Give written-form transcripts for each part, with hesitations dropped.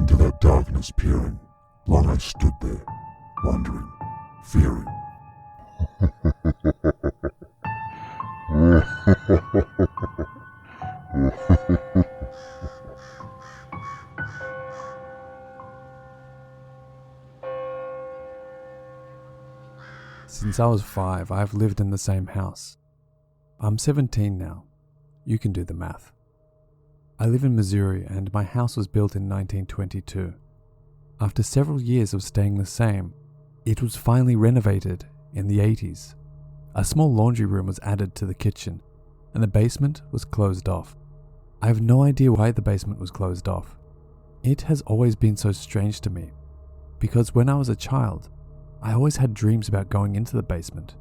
into that darkness peering. Long I stood there, wondering, fearing. Since I was 5, I've lived in the same house. I'm 17 now. You can do the math. I live in Missouri and my house was built in 1922. After several years of staying the same, it was finally renovated in the 80s. A small laundry room was added to the kitchen and the basement was closed off. I have no idea why the basement was closed off. It has always been so strange to me because when I was a child, I always had dreams about going into the basement,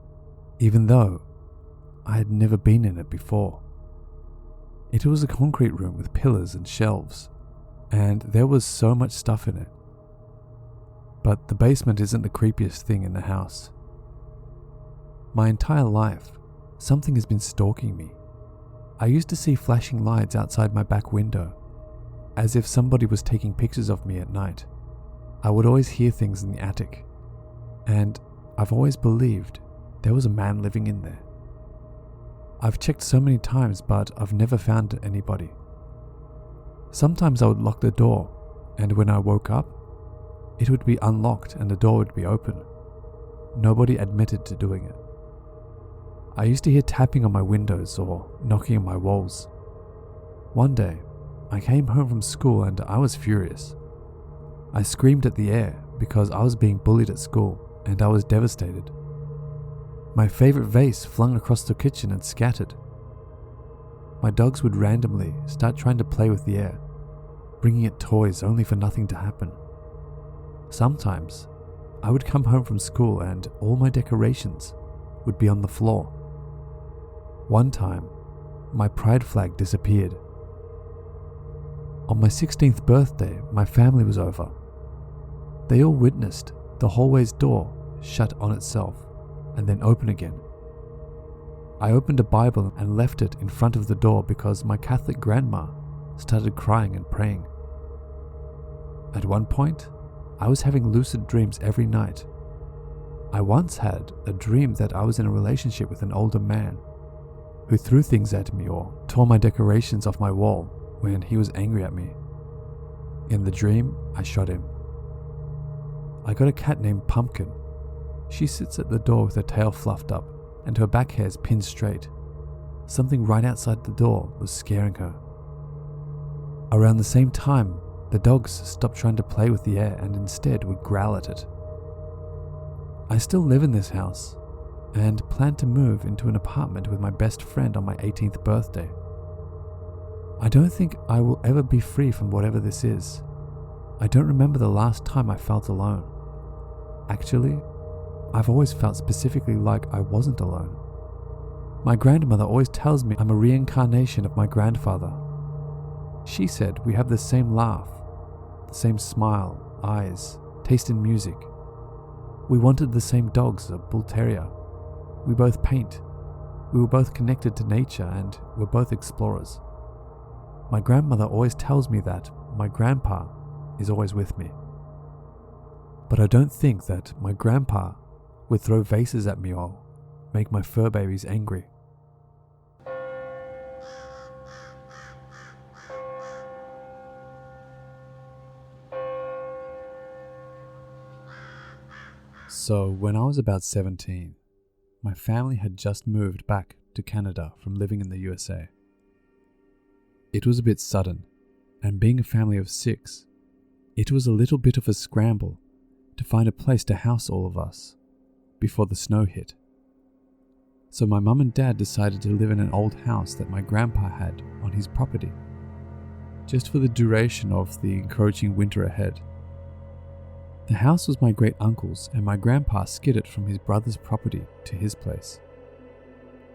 even though I had never been in it before. It was a concrete room with pillars and shelves, and there was so much stuff in it. But the basement isn't the creepiest thing in the house. My entire life, something has been stalking me. I used to see flashing lights outside my back window, as if somebody was taking pictures of me at night. I would always hear things in the attic, and I've always believed there was a man living in there. I've checked so many times, but I've never found anybody. Sometimes I would lock the door, and when I woke up, it would be unlocked and the door would be open. Nobody admitted to doing it. I used to hear tapping on my windows or knocking on my walls. One day, I came home from school and I was furious. I screamed at the air because I was being bullied at school and I was devastated. My favorite vase flung across the kitchen and scattered. My dogs would randomly start trying to play with the air, bringing it toys only for nothing to happen. Sometimes, I would come home from school and all my decorations would be on the floor. One time, my pride flag disappeared. On my 16th birthday, my family was over. They all witnessed the hallway's door shut on itself and then open again. I opened a Bible and left it in front of the door because my Catholic grandma started crying and praying. At one point, I was having lucid dreams every night. I once had a dream that I was in a relationship with an older man who threw things at me or tore my decorations off my wall when he was angry at me. In the dream, I shot him. I got a cat named Pumpkin. She sits at the door with her tail fluffed up and her back hairs pinned straight. Something right outside the door was scaring her. Around the same time, the dogs stopped trying to play with the air and instead would growl at it. I still live in this house and plan to move into an apartment with my best friend on my 18th birthday. I don't think I will ever be free from whatever this is. I don't remember the last time I felt alone. Actually, I've always felt specifically like I wasn't alone. My grandmother always tells me I'm a reincarnation of my grandfather. She said we have the same laugh, the same smile, eyes, taste in music. We wanted the same dogs, a bull terrier. We both paint. We were both connected to nature and we're both explorers. My grandmother always tells me that my grandpa is always with me. But I don't think that my grandpa would throw vases at me or make my fur babies angry. So when I was about 17, my family had just moved back to Canada from living in the USA. It was a bit sudden, and being a family of 6, it was a little bit of a scramble to find a place to house all of us before the snow hit. So my mum and dad decided to live in an old house that my grandpa had on his property, just for the duration of the encroaching winter ahead. The house was my great uncle's and my grandpa skidded from his brother's property to his place.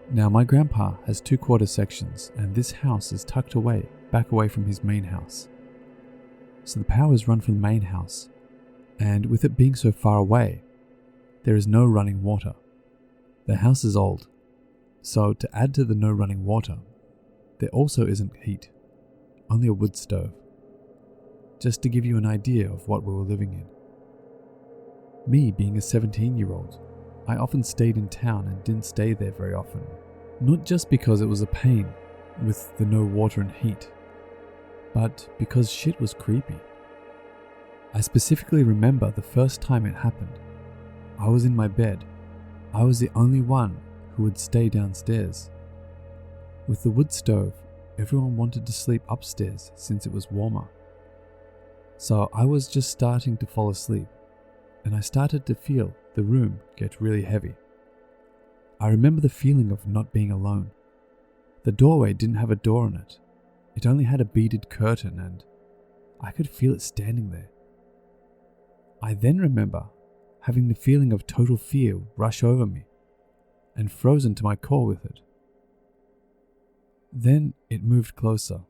Now my grandpa has 2 quarter sections and this house is tucked away, back away from his main house. So the power is run from the main house, and with it being so far away, there is no running water. The house is old, so to add to the no running water, there also isn't heat, only a wood stove. just to give you an idea of what we were living in. Me being a 17-year-old, I often stayed in town and didn't stay there very often. Not just because it was a pain with the no water and heat, but because shit was creepy. I specifically remember the first time it happened. I was in my bed. I was the only one who would stay downstairs. With the wood stove, everyone wanted to sleep upstairs since it was warmer. So I was just starting to fall asleep, and I started to feel the room get really heavy. I remember the feeling of not being alone. The doorway didn't have a door on it. It only had a beaded curtain, and I could feel it standing there. I then remember having the feeling of total fear rush over me, and frozen to my core with it. Then it moved closer,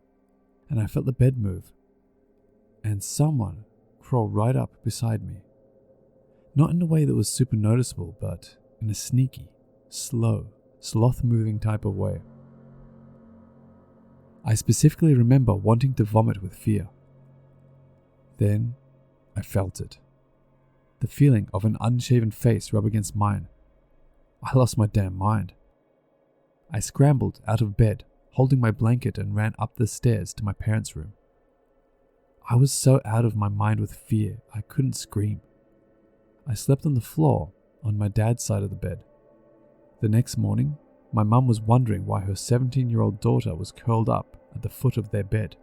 and I felt the bed move, and someone crawl right up beside me. Not in a way that was super noticeable, but in a sneaky, slow, sloth-moving type of way. I specifically remember wanting to vomit with fear. Then I felt it. The feeling of an unshaven face rub against mine. I lost my damn mind. I scrambled out of bed, holding my blanket, and ran up the stairs to my parents' room. I was so out of my mind with fear, I couldn't scream. I slept on the floor on my dad's side of the bed. The next morning, my mum was wondering why her 17-year-old daughter was curled up at the foot of their bed,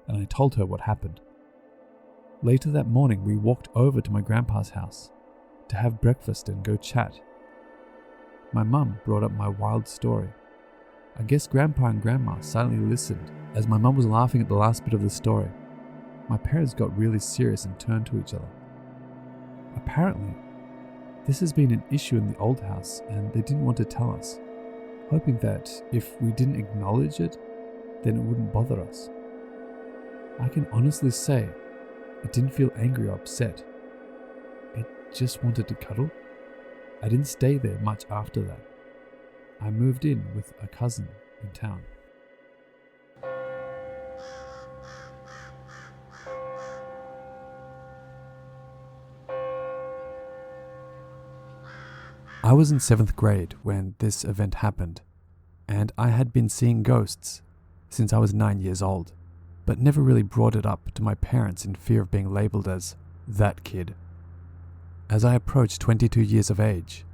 and I told her what happened. Later that morning, we walked over to my grandpa's house to have breakfast and go chat. My mum brought up my wild story. I guess Grandpa and Grandma silently listened as my mum was laughing at the last bit of the story. My parents got really serious and turned to each other. Apparently, this has been an issue in the old house and they didn't want to tell us, hoping that if we didn't acknowledge it, then it wouldn't bother us. I can honestly say it didn't feel angry or upset. It just wanted to cuddle. I didn't stay there much after that. I moved in with a cousin in town. I was in 7th grade when this event happened, and I had been seeing ghosts since I was 9 years old, but never really brought it up to my parents in fear of being labeled as that kid. As I approach 22 years of age,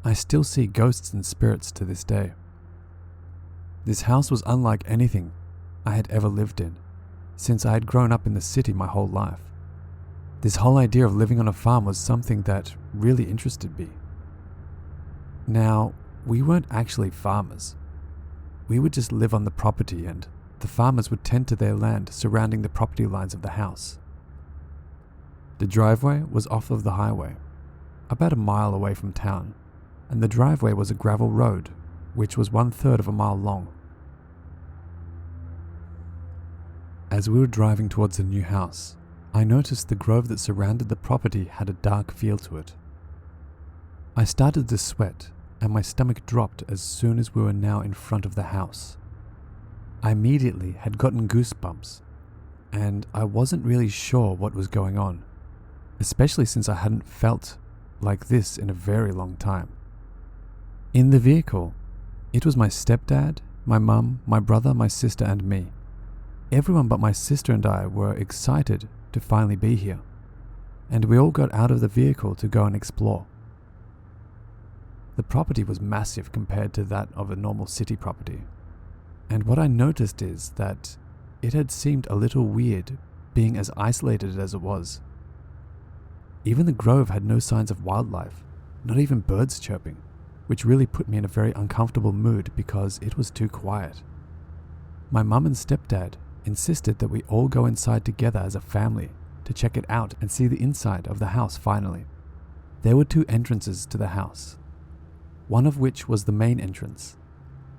I still see ghosts and spirits to this day. This house was unlike anything I had ever lived in, since I had grown up in the city my whole life. This whole idea of living on a farm was something that really interested me. Now, we weren't actually farmers. We would just live on the property, and the farmers would tend to their land surrounding the property lines of the house. The driveway was off of the highway, about a mile away from town, and the driveway was a gravel road, which was 1/3 of a mile long. As we were driving towards the new house, I noticed the grove that surrounded the property had a dark feel to it. I started to sweat, and my stomach dropped as soon as we were now in front of the house. I immediately had gotten goosebumps, and I wasn't really sure what was going on, especially since I hadn't felt like this in a very long time. In the vehicle, it was my stepdad, my mum, my brother, my sister, and me. Everyone but my sister and I were excited to finally be here, and we all got out of the vehicle to go and explore. The property was massive compared to that of a normal city property, and what I noticed is that it had seemed a little weird being as isolated as it was. Even the grove had no signs of wildlife, not even birds chirping, which really put me in a very uncomfortable mood because it was too quiet. My mum and stepdad insisted that we all go inside together as a family to check it out and see the inside of the house finally. There were 2 entrances to the house, one of which was the main entrance,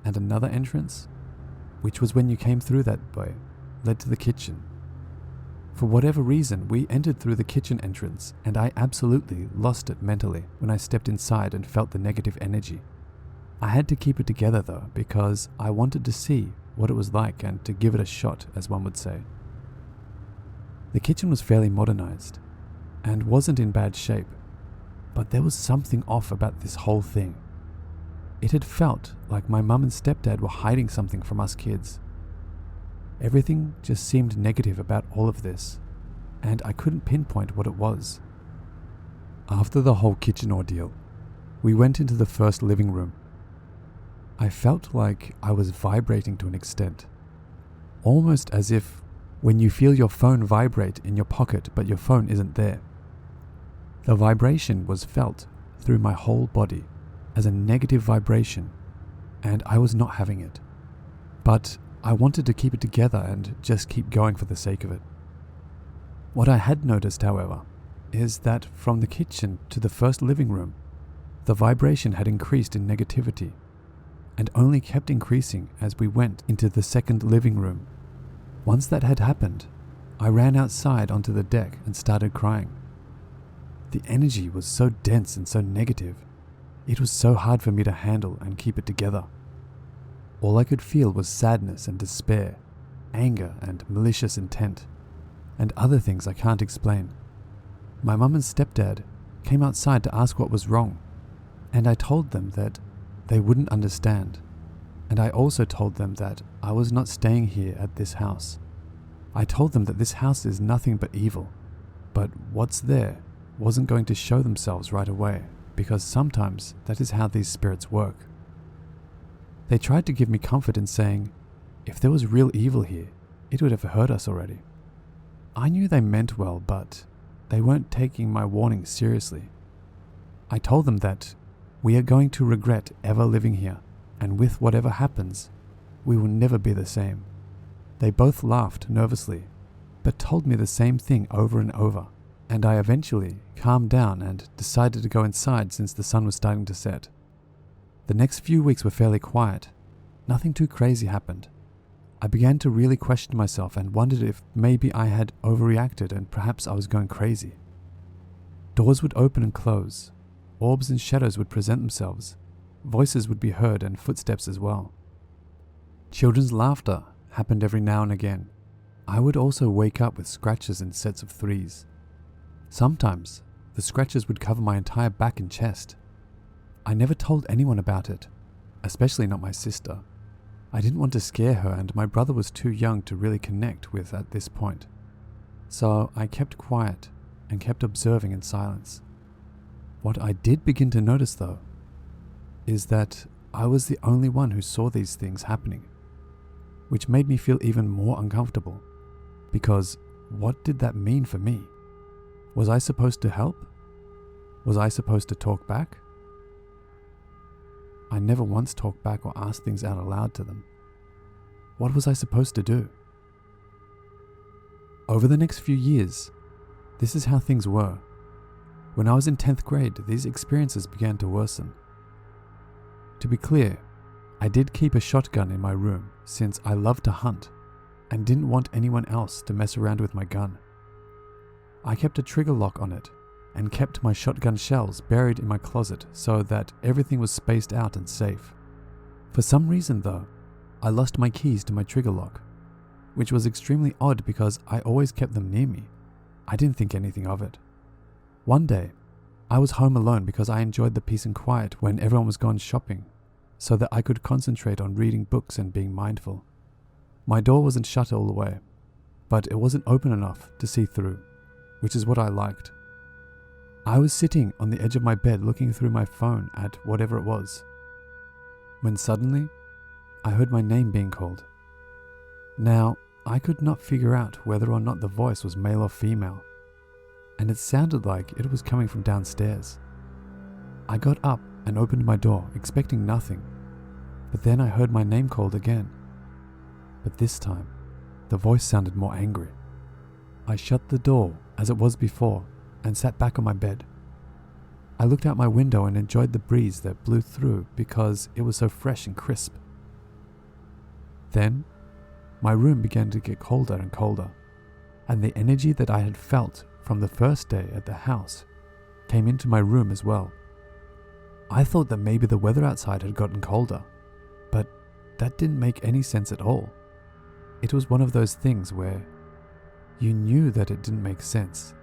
and another entrance, which was when you came through that way, led to the kitchen. For whatever reason, we entered through the kitchen entrance, and I absolutely lost it mentally when I stepped inside and felt the negative energy. I had to keep it together though, because I wanted to see what it was like and to give it a shot, as one would say. The kitchen was fairly modernized and wasn't in bad shape, but there was something off about this whole thing. It had felt like my mum and stepdad were hiding something from us kids. Everything just seemed negative about all of this, and I couldn't pinpoint what it was. After the whole kitchen ordeal, we went into the first living room. I felt like I was vibrating to an extent, almost as if when you feel your phone vibrate in your pocket but your phone isn't there. The vibration was felt through my whole body as a negative vibration, and I was not having it. But I wanted to keep it together and just keep going for the sake of it. What I had noticed, however, is that from the kitchen to the first living room, the vibration had increased in negativity, and only kept increasing as we went into the second living room. Once that had happened, I ran outside onto the deck and started crying. The energy was so dense and so negative, it was so hard for me to handle and keep it together. All I could feel was sadness and despair, anger and malicious intent, and other things I can't explain. My mum and stepdad came outside to ask what was wrong, and I told them that they wouldn't understand, and I also told them that I was not staying here at this house. I told them that this house is nothing but evil, but what's there wasn't going to show themselves right away, because sometimes that is how these spirits work. They tried to give me comfort in saying, if there was real evil here, it would have hurt us already. I knew they meant well, but they weren't taking my warning seriously. I told them that we are going to regret ever living here, and with whatever happens, we will never be the same. They both laughed nervously, but told me the same thing over and over, and I eventually calmed down and decided to go inside since the sun was starting to set. The next few weeks were fairly quiet. Nothing too crazy happened. I began to really question myself and wondered if maybe I had overreacted and perhaps I was going crazy. Doors would open and close. Orbs and shadows would present themselves. Voices would be heard and footsteps as well. Children's laughter happened every now and again. I would also wake up with scratches in sets of threes. Sometimes the scratches would cover my entire back and chest. I never told anyone about it, especially not my sister. I didn't want to scare her, and my brother was too young to really connect with at this point. So I kept quiet and kept observing in silence. What I did begin to notice, though, is that I was the only one who saw these things happening, which made me feel even more uncomfortable, because what did that mean for me? Was I supposed to help? Was I supposed to talk back? I never once talked back or asked things out aloud to them. What was I supposed to do? Over the next few years, this is how things were. When I was in 10th grade, these experiences began to worsen. To be clear, I did keep a shotgun in my room since I loved to hunt and didn't want anyone else to mess around with my gun. I kept a trigger lock on it and kept my shotgun shells buried in my closet so that everything was spaced out and safe. For some reason though, I lost my keys to my trigger lock, which was extremely odd because I always kept them near me. I didn't think anything of it. One day, I was home alone because I enjoyed the peace and quiet when everyone was gone shopping, so that I could concentrate on reading books and being mindful. My door wasn't shut all the way, but it wasn't open enough to see through, which is what I liked. I was sitting on the edge of my bed looking through my phone at whatever it was, when suddenly I heard my name being called. Now, I could not figure out whether or not the voice was male or female, and it sounded like it was coming from downstairs. I got up and opened my door, expecting nothing, but then I heard my name called again. But this time, the voice sounded more angry. I shut the door as it was before and sat back on my bed. I looked out my window and enjoyed the breeze that blew through because it was so fresh and crisp. Then, my room began to get colder and colder, and the energy that I had felt from the first day at the house came into my room as well. I thought that maybe the weather outside had gotten colder, but that didn't make any sense at all. It was one of those things where You knew that it didn't make sense,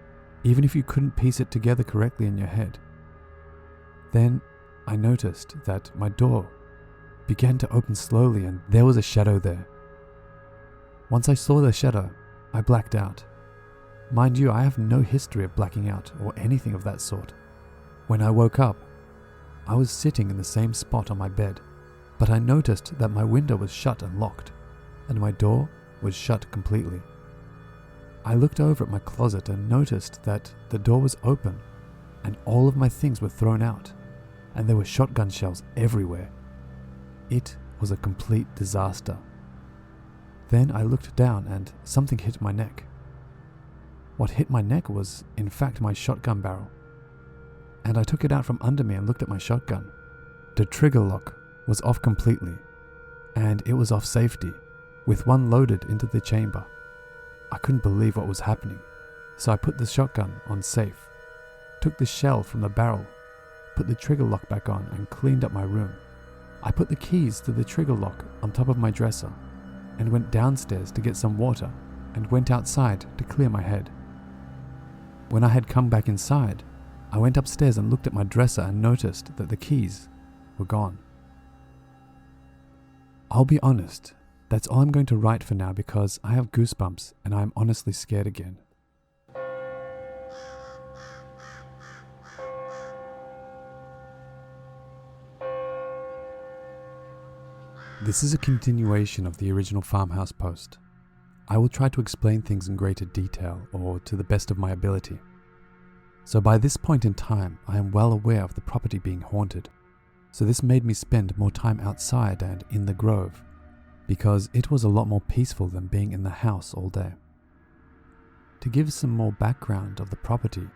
even if you couldn't piece it together correctly in your head. Then I noticed that my door began to open slowly and there was a shadow there. Once I saw the shadow, I blacked out. Mind you, I have no history of blacking out or anything of that sort. When I woke up, I was sitting in the same spot on my bed, but I noticed that my window was shut and locked, and my door was shut completely. I looked over at my closet and noticed that the door was open and all of my things were thrown out, and there were shotgun shells everywhere. It was a complete disaster. Then I looked down and something hit my neck. What hit my neck was, in fact, my shotgun barrel. And I took it out from under me and looked at my shotgun. The trigger lock was off completely, and it was off safety, with one loaded into the chamber. I couldn't believe what was happening, so I put the shotgun on safe, took the shell from the barrel, put the trigger lock back on, and cleaned up my room. I put the keys to the trigger lock on top of my dresser, and went downstairs to get some water, and went outside to clear my head. When I had come back inside, I went upstairs and looked at my dresser and noticed that the keys were gone. I'll be honest, that's all I'm going to write for now because I have goosebumps and I'm honestly scared again. This is a continuation of the original farmhouse post. I will try to explain things in greater detail or to the best of my ability. So by this point in time, I am well aware of the property being haunted. So this made me spend more time outside and in the grove, because it was a lot more peaceful than being in the house all day. To give some more background of the property,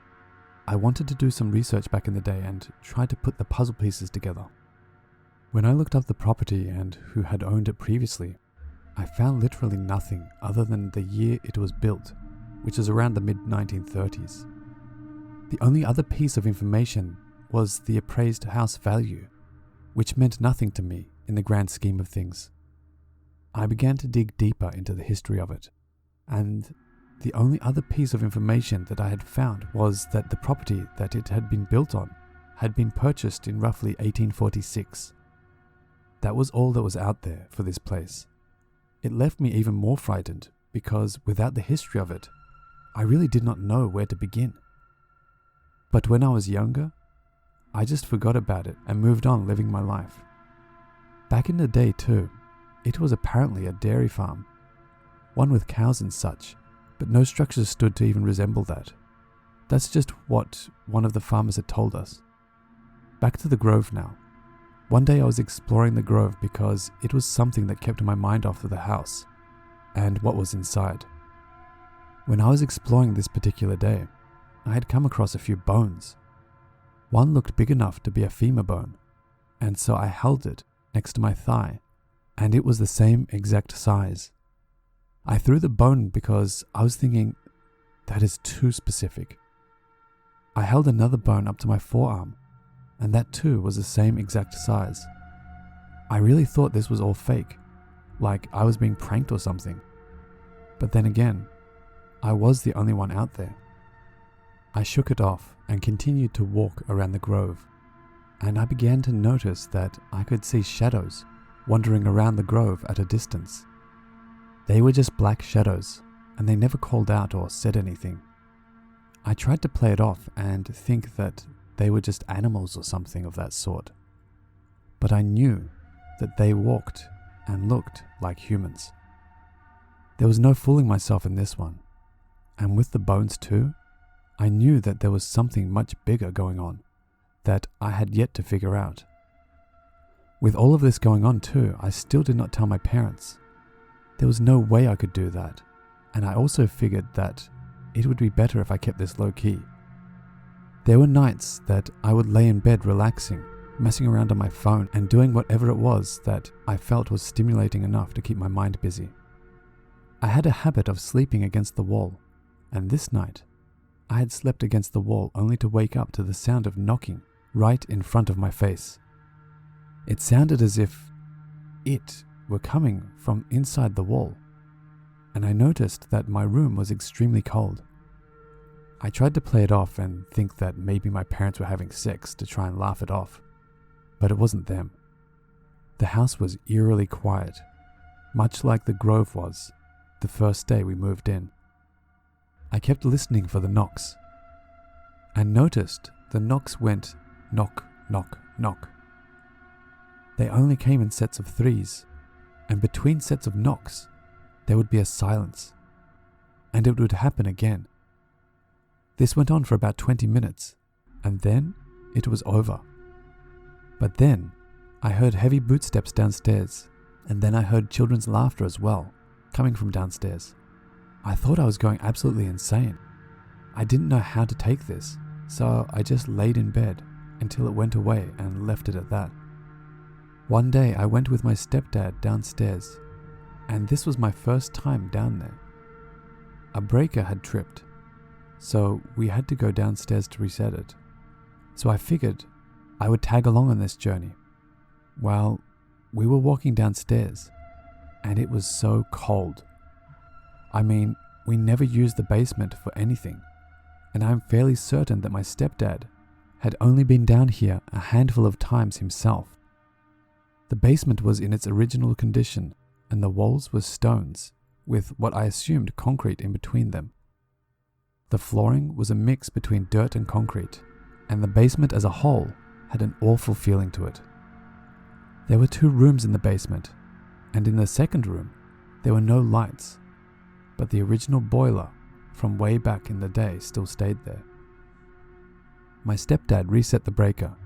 I wanted to do some research back in the day and try to put the puzzle pieces together. When I looked up the property and who had owned it previously, I found literally nothing other than the year it was built, which is around the mid-1930s. The only other piece of information was the appraised house value, which meant nothing to me in the grand scheme of things. I began to dig deeper into the history of it, and the only other piece of information that I had found was that the property that it had been built on had been purchased in roughly 1846. That was all that was out there for this place. It left me even more frightened because without the history of it, I really did not know where to begin. But when I was younger, I just forgot about it and moved on living my life. Back in the day too, it was apparently a dairy farm, one with cows and such, but no structures stood to even resemble that. That's just what one of the farmers had told us. Back to the grove now. One day I was exploring the grove because it was something that kept my mind off of the house and what was inside. When I was exploring this particular day, I had come across a few bones. One looked big enough to be a femur bone, and so I held it next to my thigh, and it was the same exact size. I threw the bone because I was thinking, that is too specific. I held another bone up to my forearm, and that too was the same exact size. I really thought this was all fake, like I was being pranked or something. But then again, I was the only one out there. I shook it off and continued to walk around the grove, and I began to notice that I could see shadows wandering around the grove at a distance. They were just black shadows, and they never called out or said anything. I tried to play it off and think that they were just animals or something of that sort, but I knew that they walked and looked like humans. There was no fooling myself in this one, and with the bones too, I knew that there was something much bigger going on that I had yet to figure out. With all of this going on too, I still did not tell my parents. There was no way I could do that, and I also figured that it would be better if I kept this low key. There were nights that I would lay in bed relaxing, messing around on my phone and doing whatever it was that I felt was stimulating enough to keep my mind busy. I had a habit of sleeping against the wall, and this night, I had slept against the wall only to wake up to the sound of knocking right in front of my face. It sounded as if it were coming from inside the wall. and I noticed that my room was extremely cold. I tried to play it off and think that maybe my parents were having sex to try and laugh it off, but it wasn't them. The house was eerily quiet, much like the Grove was the first day we moved in. I kept listening for the knocks, and noticed the knocks went knock, knock, knock. They only came in sets of threes, and between sets of knocks, there would be a silence, and it would happen again. This went on for about 20 minutes, and then it was over. But then, I heard heavy footsteps downstairs, and then I heard children's laughter as well, coming from downstairs. I thought I was going absolutely insane. I didn't know how to take this, so I just laid in bed until it went away and left it at that. One day I went with my stepdad downstairs, and this was my first time down there. A breaker had tripped, so we had to go downstairs to reset it. So I figured I would tag along on this journey. Well, we were walking downstairs, and it was so cold. I mean, we never used the basement for anything, and I'm fairly certain that my stepdad had only been down here a handful of times himself. The basement was in its original condition, and the walls were stones, with what I assumed concrete in between them. The flooring was a mix between dirt and concrete, and the basement as a whole had an awful feeling to it. There were 2 rooms in the basement, and in the second room, there were no lights, but the original boiler from way back in the day still stayed there. My stepdad reset the breaker,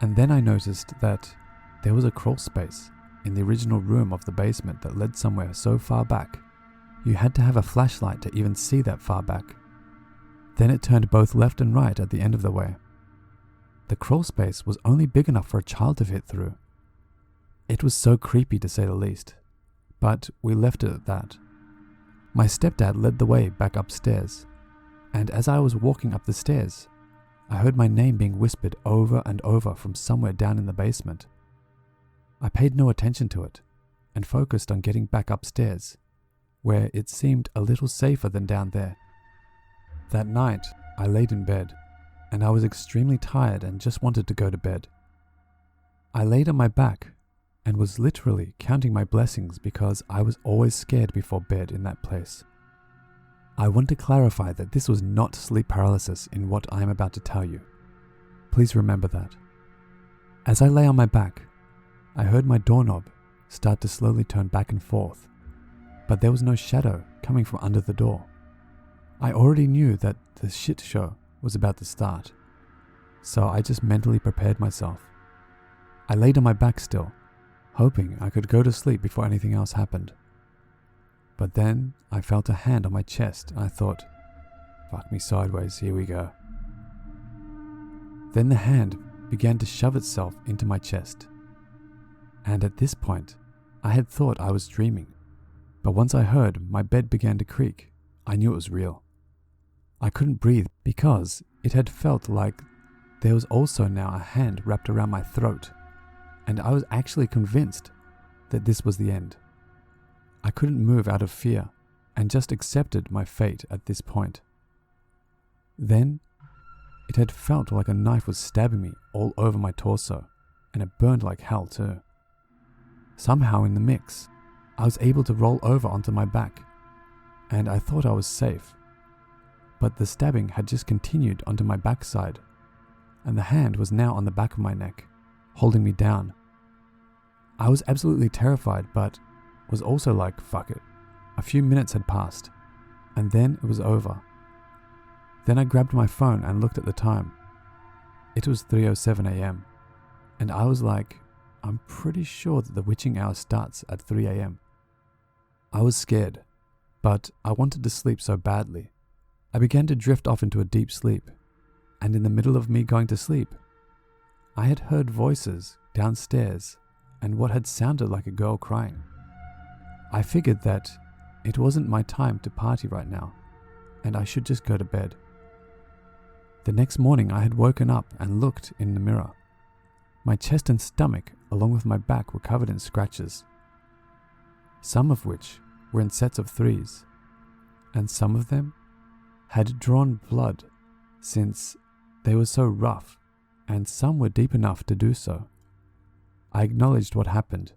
and then I noticed that there was a crawl space in the original room of the basement that led somewhere so far back, you had to have a flashlight to even see that far back. Then it turned both left and right at the end of the way. The crawl space was only big enough for a child to fit through. It was so creepy to say the least, but we left it at that. My stepdad led the way back upstairs, and as I was walking up the stairs, I heard my name being whispered over and over from somewhere down in the basement. I paid no attention to it, and focused on getting back upstairs, where it seemed a little safer than down there. That night, I laid in bed, and I was extremely tired and just wanted to go to bed. I laid on my back, and was literally counting my blessings because I was always scared before bed in that place. I want to clarify that this was not sleep paralysis in what I am about to tell you. Please remember that. As I lay on my back, I heard my doorknob start to slowly turn back and forth, but there was no shadow coming from under the door. I already knew that the shit show was about to start, so I just mentally prepared myself. I laid on my back still, hoping I could go to sleep before anything else happened. But then I felt a hand on my chest and I thought, fuck me sideways, here we go. Then the hand began to shove itself into my chest. And at this point, I had thought I was dreaming. But once I heard my bed began to creak, I knew it was real. I couldn't breathe because it had felt like there was also now a hand wrapped around my throat, and I was actually convinced that this was the end. I couldn't move out of fear and just accepted my fate at this point. Then, it had felt like a knife was stabbing me all over my torso, and it burned like hell too. Somehow in the mix, I was able to roll over onto my back, and I thought I was safe. But the stabbing had just continued onto my backside, and the hand was now on the back of my neck, holding me down. I was absolutely terrified, but was also like, fuck it. A few minutes had passed, and then it was over. Then I grabbed my phone and looked at the time. It was 3:07 a.m, and I was like, I'm pretty sure that the witching hour starts at 3 a.m. I was scared, but I wanted to sleep so badly. I began to drift off into a deep sleep, and in the middle of me going to sleep, I had heard voices downstairs and what had sounded like a girl crying. I figured that it wasn't my time to party right now, and I should just go to bed. The next morning I had woken up and looked in the mirror. My chest and stomach, along with my back, were covered in scratches, some of which were in sets of 3s, and some of them had drawn blood since they were so rough, and some were deep enough to do so. I acknowledged what happened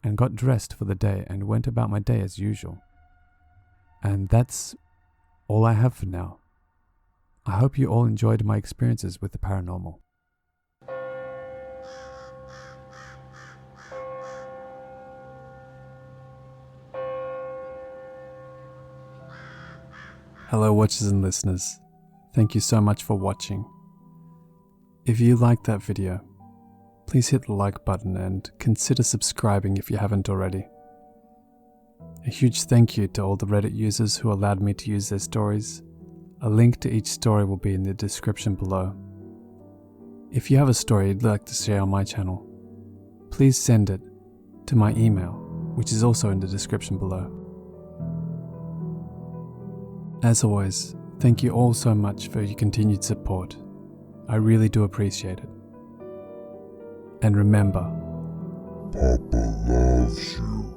and got dressed for the day and went about my day as usual. And that's all I have for now. I hope you all enjoyed my experiences with the paranormal. Hello watchers and listeners, thank you so much for watching. If you liked that video, please hit the like button and consider subscribing if you haven't already. A huge thank you to all the Reddit users who allowed me to use their stories. A link to each story will be in the description below. If you have a story you'd like to share on my channel, please send it to my email, which is also in the description below. As always, thank you all so much for your continued support. I really do appreciate it. And remember, Papa loves you.